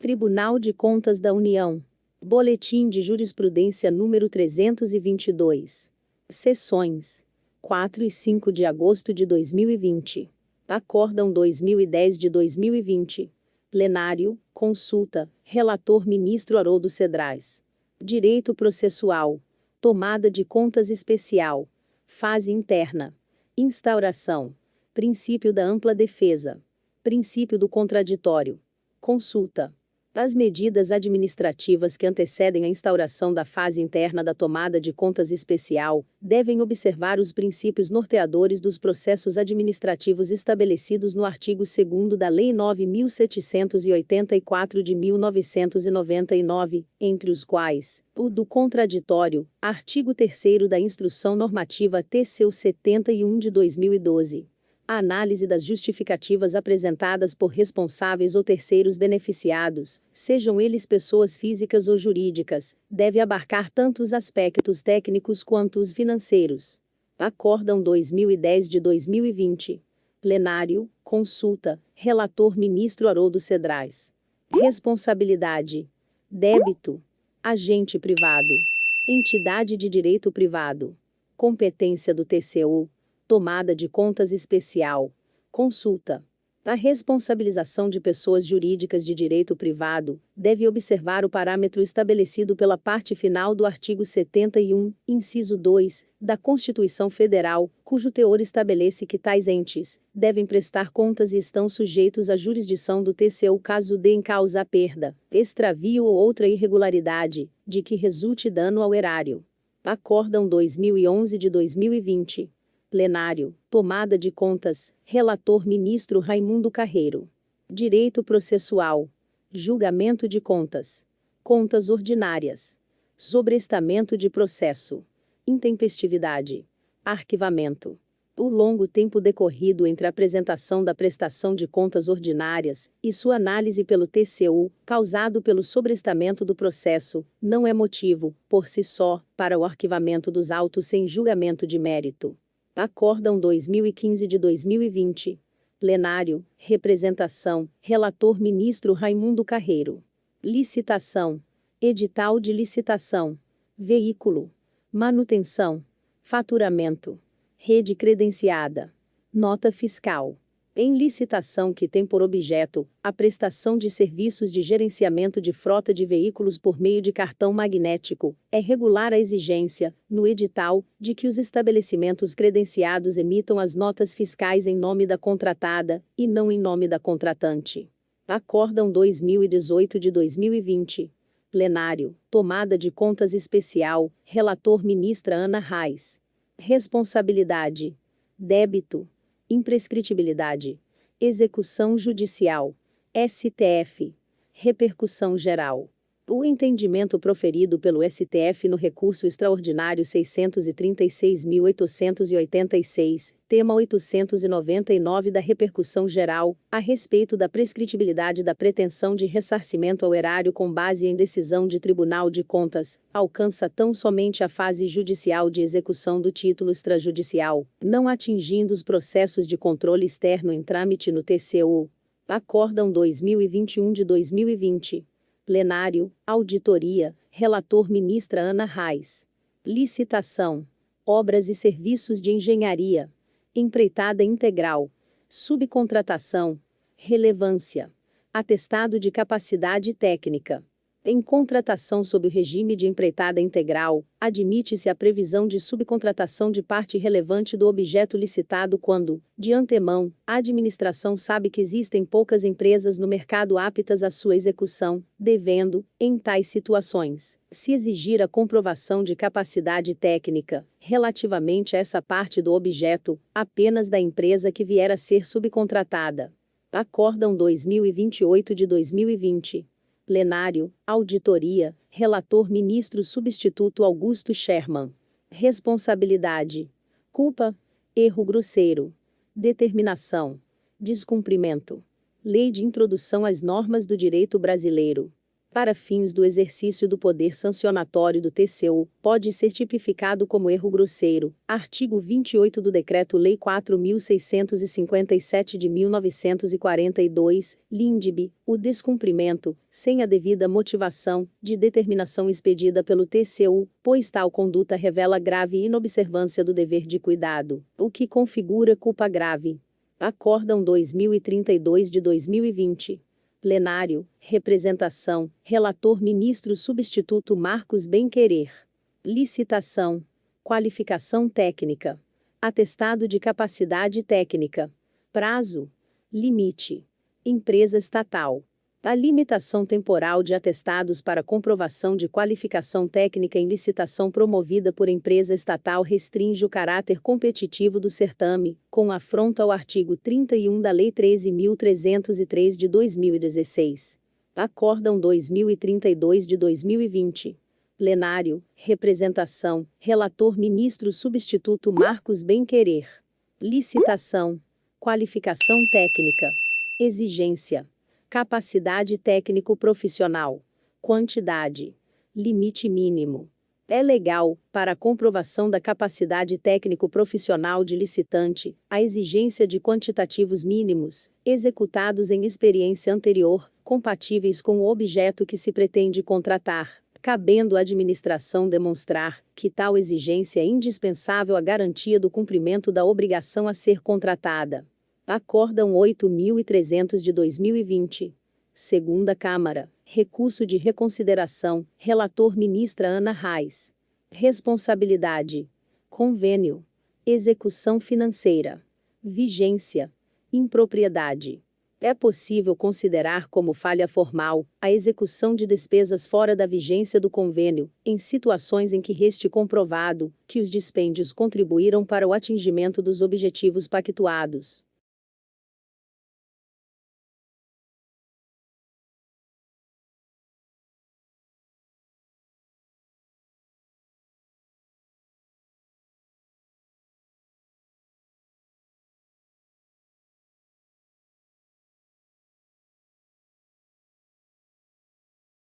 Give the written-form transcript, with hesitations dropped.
Tribunal de Contas da União. Boletim de Jurisprudência número 322. Sessões: 4 e 5 de agosto de 2020. Acórdão 2010 de 2020. Plenário, consulta, relator ministro Haroldo Cedrais. Direito processual. Tomada de contas especial. Fase interna. Instauração. Princípio da ampla defesa. Princípio do contraditório. Consulta. As medidas administrativas que antecedem a instauração da fase interna da tomada de contas especial devem observar os princípios norteadores dos processos administrativos estabelecidos no artigo 2º da Lei 9.784 de 1999, entre os quais o do contraditório, artigo 3º da Instrução Normativa TCU 71 de 2012. A análise das justificativas apresentadas por responsáveis ou terceiros beneficiados, sejam eles pessoas físicas ou jurídicas, deve abarcar tanto os aspectos técnicos quanto os financeiros. Acórdão 2010 de 2020. Plenário, consulta, relator ministro Haroldo Cedrais. Responsabilidade. Débito. Agente privado. Entidade de direito privado. Competência do TCU. Tomada de contas especial. Consulta. A responsabilização de pessoas jurídicas de direito privado deve observar o parâmetro estabelecido pela parte final do artigo 71, inciso 2, da Constituição Federal, cujo teor estabelece que tais entes devem prestar contas e estão sujeitos à jurisdição do TCU caso dê em causa a perda, extravio ou outra irregularidade, de que resulte dano ao erário. Acórdão 2011 de 2020. Plenário, tomada de contas, relator ministro Raimundo Carreiro. Direito processual. Julgamento de contas. Contas ordinárias. Sobrestamento de processo. Intempestividade. Arquivamento. O longo tempo decorrido entre a apresentação da prestação de contas ordinárias e sua análise pelo TCU, causado pelo sobrestamento do processo, não é motivo, por si só, para o arquivamento dos autos sem julgamento de mérito. Acórdão 2015 de 2020. Plenário, representação, relator ministro Raimundo Carreiro. Licitação. Edital de licitação. Veículo. Manutenção. Faturamento. Rede credenciada. Nota fiscal. Em licitação que tem por objeto a prestação de serviços de gerenciamento de frota de veículos por meio de cartão magnético, é regular a exigência, no edital, de que os estabelecimentos credenciados emitam as notas fiscais em nome da contratada, e não em nome da contratante. Acórdão 2018 de 2020. Plenário, tomada de contas especial, relator ministra Ana Reis. Responsabilidade. Débito. Imprescritibilidade. Execução judicial. STF. Repercussão geral. O entendimento proferido pelo STF no recurso extraordinário 636.886, tema 899 da repercussão geral, a respeito da prescritibilidade da pretensão de ressarcimento ao erário com base em decisão de Tribunal de Contas, alcança tão somente a fase judicial de execução do título extrajudicial, não atingindo os processos de controle externo em trâmite no TCU. Acórdão 2021 de 2020. Plenário, auditoria, relator ministra Ana Reis. Licitação. Obras e serviços de engenharia. Empreitada integral. Subcontratação. Relevância. Atestado de capacidade técnica. Em contratação sob o regime de empreitada integral, admite-se a previsão de subcontratação de parte relevante do objeto licitado quando, de antemão, a administração sabe que existem poucas empresas no mercado aptas à sua execução, devendo, em tais situações, se exigir a comprovação de capacidade técnica, relativamente a essa parte do objeto, apenas da empresa que vier a ser subcontratada. Acórdão 2028 de 2020. Plenário, auditoria, relator ministro substituto Augusto Sherman. Responsabilidade. Culpa. Erro grosseiro. Determinação. Descumprimento. Lei de introdução às normas do direito brasileiro. para fins do exercício do poder sancionatório do TCU, pode ser tipificado como erro grosseiro. Artigo 28 do Decreto-Lei 4.657 de 1942, LINDB, o descumprimento, sem a devida motivação, de determinação expedida pelo TCU, pois tal conduta revela grave inobservância do dever de cuidado, o que configura culpa grave. Acórdão 2032 de 2020. Plenário, representação, relator ministro substituto Marcos Benquerer. Licitação, qualificação técnica, atestado de capacidade técnica, prazo, limite, empresa estatal. A limitação temporal de atestados para comprovação de qualificação técnica em licitação promovida por empresa estatal restringe o caráter competitivo do certame, com afronta ao artigo 31 da Lei 13.303 de 2016. Acórdão 2032 de 2020. Plenário, representação, relator ministro substituto Marcos Benquerer. Licitação, qualificação técnica, exigência, capacidade técnico-profissional, quantidade, limite mínimo. É legal, para a comprovação da capacidade técnico-profissional de licitante, a exigência de quantitativos mínimos, executados em experiência anterior, compatíveis com o objeto que se pretende contratar, cabendo à administração demonstrar que tal exigência é indispensável à garantia do cumprimento da obrigação a ser contratada. Acórdão 8.300 de 2020. Segunda Câmara. Recurso de reconsideração. Relator ministra Ana Reis. Responsabilidade. Convênio. Execução financeira. Vigência. Impropriedade. É possível considerar como falha formal a execução de despesas fora da vigência do convênio, em situações em que reste comprovado que os dispêndios contribuíram para o atingimento dos objetivos pactuados.